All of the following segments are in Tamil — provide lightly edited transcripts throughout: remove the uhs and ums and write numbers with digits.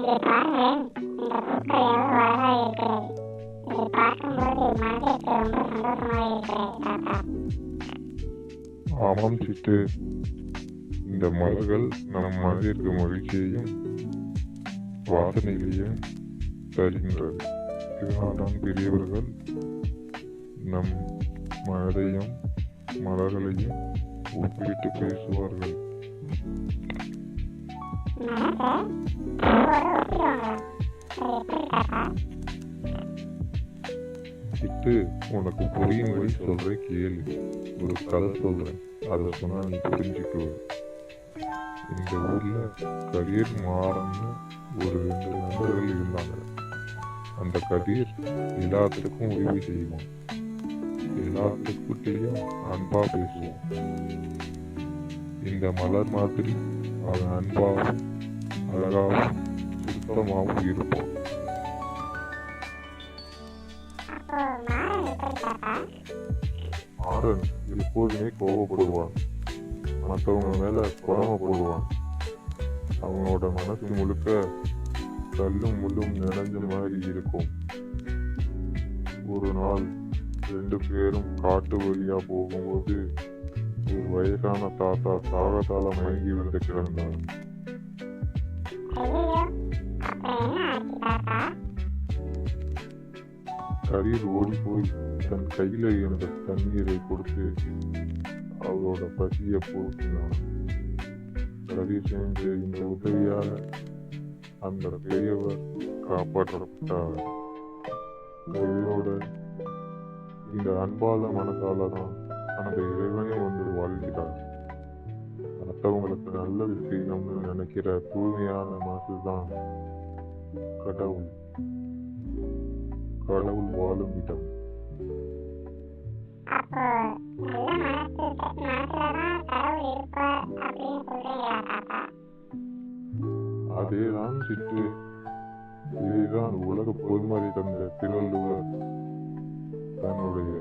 இதை பாருங்களேன், இந்த பூக்கள் எவ்வளவு அழகாக இருக்கிறது. இதை பார்க்கும்போது மனதிற்கு ரொம்ப சந்தோஷமாக இருக்கிறது தாத்தா. ஆமாம் சிட்டு, இந்த மலர்கள் நம் மனதிற்கு மகிழ்ச்சியையும் வாசனைகளையும் தருகின்றது. இதனால்தான் பெரியவர்கள் நம் மனதையும் மலர்களையும் ஒப்பிட்டு பேசுவார்கள். சிட்டு, உனக்கு புரியும்படி சொல்றேன் கேளு. ஒரு கதை சொல்றேன், அதை சொன்னா நீ புரிஞ்சுக்குவ. இந்த ஊர்ல கதிர் மாறன்னு ஒரு 2 நண்பர்கள் இருந்தாங்க. அந்த கதிர் எல்லாத்துக்கும் உதவி செய்வோம், எல்லாத்துக்கிட்டையும் அன்பா பேசுவோம். இந்த மலர் மாதிரி அவன் அன்பாகவும் அழகாகவும் சுத்தமாகவும் இருப்பான். மாறன் எப்போதுமே கோபப்படுவான், மற்றவங்க மேல பொறாமப்படுவான். அவனோட மனசு முழுக்க கல்லும் முள்ளும் நிறைஞ்ச மாதிரி இருக்கும். ஒரு நாள் 2 பேரும் காட்டு வழியா போகும்போது ஒரு வயசான தாத்தா தாகத்தால மயங்கி விழுந்து கிடந்தார். கதிர் ஓடி போய் தன் கையில இருந்த தண்ணீரை கொடுத்து அவரோட பசியை போக்கினான். கதிர் செஞ்ச இந்த உதவியால அந்த பெரியவர் காப்பாற்றப்பட்டார். கதிரோட இந்த அன்பால மனசால தான் அந்த இறைவனே வந்து வாழ்கிறார். மற்றவங்களுக்கு நல்லது செய்யணும்னு நினைக்கிற தூய்மையான மனசுதான் கடவுள். கடவுள் வாழும் இடம். அதேதான் சிட்டு, இதுதான் உலக பொதுமறை தந்த திருவள்ளுவர் தன்னுடைய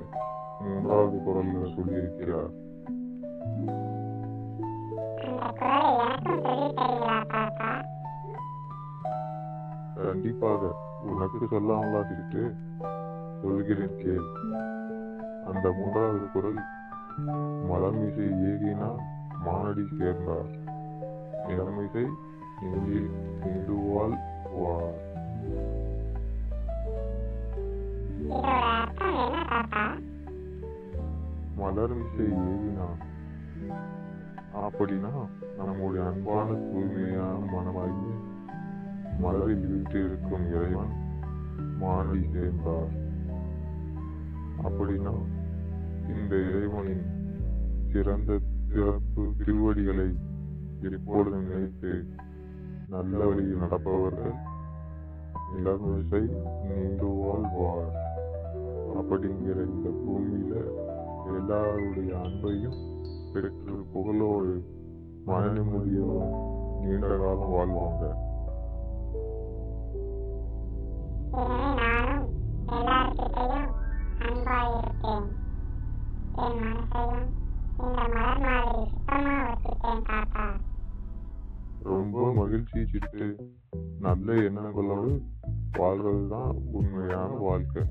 3வது குறள்ல சொல்லியிருக்கிறார். கண்டிப்பாக உனக்கு சொல்லாமலா சிட்டு, சொல்கிறேன் கேள். அந்த 3வது குறள், மலர்மிசை ஏகினார் மானடி சேர்ந்தார், நிலமிசை நெஞ்சில் நீடுவாள் வார். மலர்மிசை ஏகினார் அப்படின்னா நம்முடைய அன்பான தூய்மையான மனமாகி மலரில் வீட்டு இருக்கும் இறைவன் மானடி சேர்ந்தார். அப்படின்னா இந்த இறைவனின் சிறந்த சிறப்பு திருவடிகளை எப்பொழுதும் நினைத்து நல்ல வழியில் நடப்பவர்கள் நிலமிசை நீண்டுவாள் வாழ். அப்படிங்கிற இந்த பூமியில எல்லாருடைய அன்பையும் பெற்று புகழோடு மன நிம்மதியோடு நீண்ட காலம் வாழ்வாங்க. ரொம்ப மகிழ்ச்சி சிட்டு. நல்ல எண்ணங்களோடு வாழ்றதுதான் உண்மையான வாழ்க்கை.